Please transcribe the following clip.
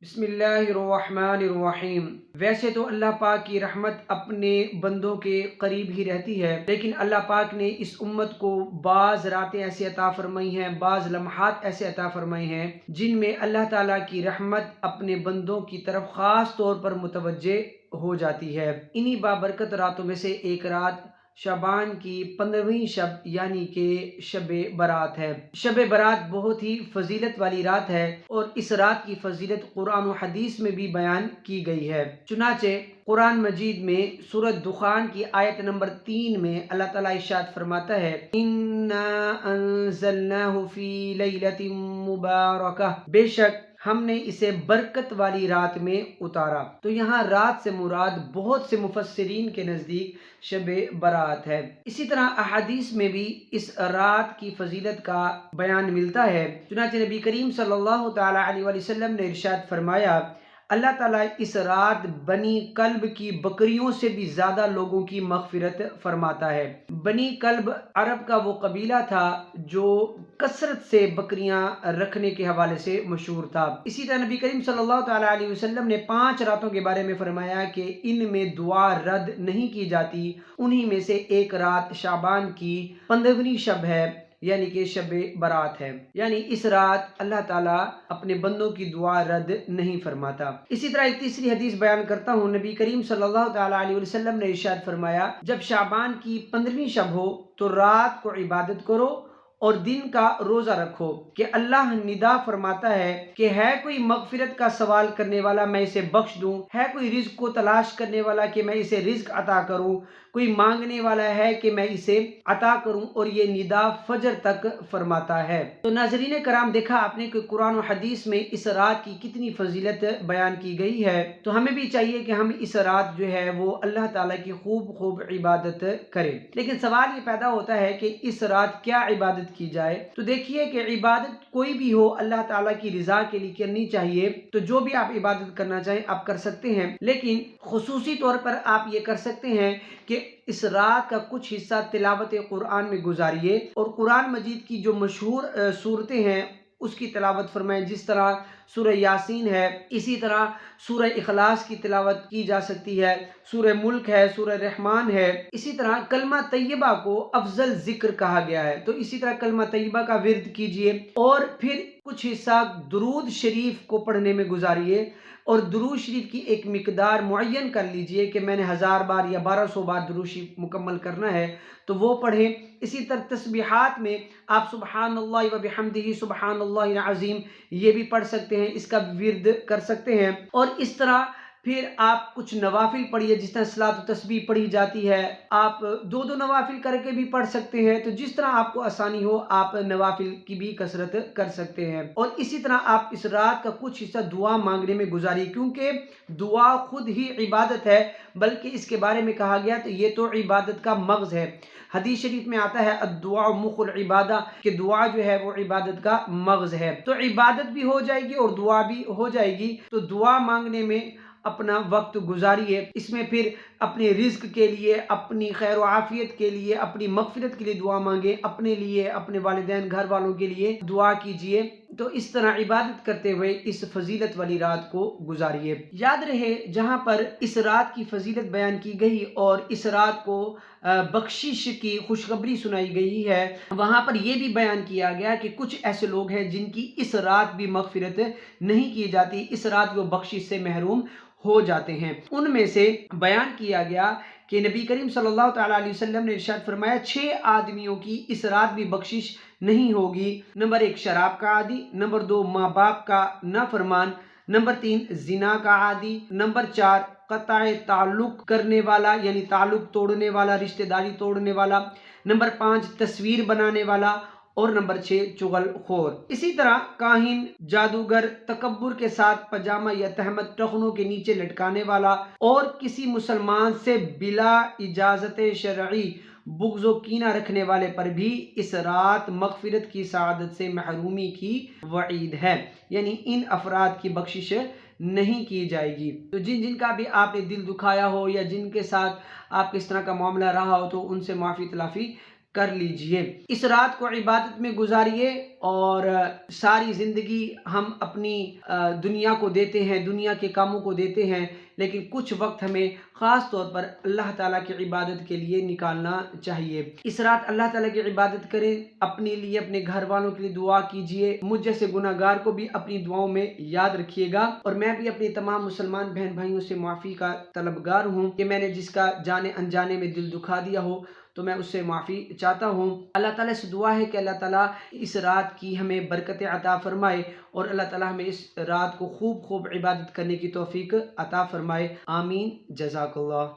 بسم اللہ الرحمن الرحیم۔ ویسے تو اللہ پاک کی رحمت اپنے بندوں کے قریب ہی رہتی ہے، لیکن اللہ پاک نے اس امت کو بعض راتیں ایسے عطا فرمائی ہیں، بعض لمحات ایسے عطا فرمائی ہیں جن میں اللہ تعالیٰ کی رحمت اپنے بندوں کی طرف خاص طور پر متوجہ ہو جاتی ہے۔ انہی بابرکت راتوں میں سے ایک رات شعبان کی 15ویں شب یعنی کہ شب برات ہے۔ شب برات بہت ہی فضیلت والی رات ہے اور اس رات کی فضیلت قرآن و حدیث میں بھی بیان کی گئی ہے۔ چنانچہ قرآن مجید میں سورۃ دخان کی آیت نمبر 3 میں اللہ تعالیٰ ارشاد فرماتا ہے اِنَّا أَنزَلْنَاهُ فِي لَيْلَةٍ مُبَارَكَةٍ، بے شک ہم نے اسے برکت والی رات میں اتارا۔ تو یہاں رات سے مراد بہت سے مفسرین کے نزدیک شب برات ہے۔ اسی طرح احادیث میں بھی اس رات کی فضیلت کا بیان ملتا ہے۔ چنانچہ نبی کریم صلی اللہ تعالیٰ علیہ وآلہ وسلم نے ارشاد فرمایا اللہ تعالیٰ اس رات بنی کلب کی بکریوں سے بھی زیادہ لوگوں کی مغفرت فرماتا ہے۔ بنی کلب عرب کا وہ قبیلہ تھا جو کثرت سے بکریاں رکھنے کے حوالے سے مشہور تھا۔ اسی طرح نبی کریم صلی اللہ تعالیٰ علیہ وسلم نے 5 راتوں کے بارے میں فرمایا کہ ان میں دعا رد نہیں کی جاتی، انہی میں سے ایک رات شعبان کی 15ویں شب ہے یعنی کہ شب برات ہے، یعنی اس رات اللہ تعالیٰ اپنے بندوں کی دعا رد نہیں فرماتا۔ اسی طرح ایک تیسری حدیث بیان کرتا ہوں، نبی کریم صلی اللہ تعالیٰ علیہ وسلم نے ارشاد فرمایا جب شعبان کی 15ویں شب ہو تو رات کو عبادت کرو اور دن کا روزہ رکھو کہ اللہ ندا فرماتا ہے کہ ہے کوئی مغفرت کا سوال کرنے والا میں اسے بخش دوں، ہے کوئی رزق کو تلاش کرنے والا کہ میں اسے رزق عطا کروں، کوئی مانگنے والا ہے کہ میں اسے عطا کروں، اور یہ ندا فجر تک فرماتا ہے۔ تو ناظرین کرام، دیکھا آپ نے کہ قرآن و حدیث میں اس رات کی کتنی فضیلت بیان کی گئی ہے، تو ہمیں بھی چاہیے کہ ہم اس رات جو ہے وہ اللہ تعالیٰ کی خوب عبادت کریں۔ لیکن سوال یہ پیدا ہوتا ہے کہ اس رات کیا عبادت کی جائے؟ تو دیکھیے کہ عبادت کوئی بھی ہو اللہ تعالیٰ کی رضا کے لیے کرنی چاہیے، تو جو بھی آپ عبادت کرنا چاہیں آپ کر سکتے ہیں، لیکن خصوصی طور پر آپ یہ کر سکتے ہیں کہ اس رات کا کچھ حصہ تلاوت قرآن میں گزاریے اور قرآن مجید کی جو مشہور صورتیں ہیں اس کی تلاوت فرمائیں، جس طرح سورہ یاسین ہے، اسی طرح سورہ اخلاص کی تلاوت کی جا سکتی ہے، سورہ ملک ہے، سورہ رحمان ہے۔ اسی طرح کلمہ طیبہ کو افضل ذکر کہا گیا ہے، تو اسی طرح کلمہ طیبہ کا ورد کیجئے اور پھر کچھ حصہ درود شریف کو پڑھنے میں گزاریے اور درود شریف کی ایک مقدار معین کر لیجئے کہ میں نے 1000 بار یا 1200 بار درود شریف مکمل کرنا ہے تو وہ پڑھیں۔ اسی طرح تسبیحات میں آپ سبحان اللہ و بحمدہ سبحان اللہ العظیم یہ بھی پڑھ سکتے ہیں، اس کا ورد کر سکتے ہیں، اور اس طرح پھر آپ کچھ نوافل پڑھیے، جس طرح صلاۃ و تسبیح پڑھی جاتی ہے آپ 2 نوافل کر کے بھی پڑھ سکتے ہیں، تو جس طرح آپ کو آسانی ہو آپ نوافل کی بھی کثرت کر سکتے ہیں۔ اور اسی طرح آپ اس رات کا کچھ حصہ دعا مانگنے میں گزاریے، کیونکہ دعا خود ہی عبادت ہے، بلکہ اس کے بارے میں کہا گیا تو یہ تو عبادت کا مغز ہے۔ حدیث شریف میں آتا ہے الدعاء مخ العبادہ، کہ دعا جو ہے وہ عبادت کا مغز ہے، تو عبادت بھی ہو جائے گی اور دعا بھی ہو جائے گی۔ تو دعا مانگنے میں اپنا وقت گزاریے، اس میں پھر اپنے رزق کے لیے، اپنی خیر و عافیت کے لیے، اپنی مغفرت کے لیے دعا مانگے، اپنے لیے، اپنے والدین گھر والوں کے لیے دعا کیجئے، تو اس طرح عبادت کرتے ہوئے اس فضیلت والی رات کو گزاریے۔ یاد رہے جہاں پر اس رات کی فضیلت بیان کی گئی اور اس رات کو بخشش کی خوشخبری سنائی گئی ہے، وہاں پر یہ بھی بیان کیا گیا کہ کچھ ایسے لوگ ہیں جن کی اس رات بھی مغفرت نہیں کی جاتی، اس رات وہ بخشش سے محروم ہو جاتے ہیں۔ ان میں سے بیان کیا گیا کہ نبی کریم صلی اللہ تعالیٰ علیہ وسلم نے ارشاد فرمایا 6 آدمیوں کی اس رات بھی بخشش نہیں ہوگی۔ نمبر 1 شراب کا عادی، نمبر 2 ماں باپ کا نافرمان، نمبر 3 زنا کا عادی، نمبر 4 قطع تعلق کرنے والا یعنی تعلق توڑنے والا، رشتہ داری توڑنے والا، نمبر 5 تصویر بنانے والا، اور نمبر 6 چغل خور۔ اسی طرح کاہن، جادوگر، تکبر کے ساتھ پاجامہ یا تہمت ٹخنوں کے نیچے لٹکانے والا، اور کسی مسلمان سے بلا اجازت شرعی بغض و کینہ رکھنے والے پر بھی اس رات مغفرت کی سعادت سے محرومی کی وعید ہے، یعنی ان افراد کی بخشش نہیں کی جائے گی۔ تو جن کا بھی آپ نے دل دکھایا ہو یا جن کے ساتھ آپ کے اس طرح کا معاملہ رہا ہو تو ان سے معافی تلافی کر لیجئے۔ اس رات کو عبادت میں گزاریے، اور ساری زندگی ہم اپنی دنیا کو دیتے ہیں، دنیا کے کاموں کو دیتے ہیں، لیکن کچھ وقت ہمیں خاص طور پر اللہ تعالیٰ کی عبادت کے لیے نکالنا چاہیے۔ اس رات اللہ تعالیٰ کی عبادت کریں، اپنے لیے، اپنے گھر والوں کے لیے دعا کیجئے، مجھ جیسے گناہ گار کو بھی اپنی دعاؤں میں یاد رکھیے گا، اور میں بھی اپنے تمام مسلمان بہن بھائیوں سے معافی کا طلبگار ہوں کہ میں نے جس کا جانے انجانے میں دل دکھا دیا ہو تو میں اس سے معافی چاہتا ہوں۔ اللہ تعالیٰ سے دعا ہے کہ اللہ تعالیٰ اس رات کی ہمیں برکت عطا فرمائے، اور اللہ تعالیٰ ہمیں اس رات کو خوب عبادت کرنے کی توفیق عطا فرمائے۔ آمین۔ جزاک اللہ۔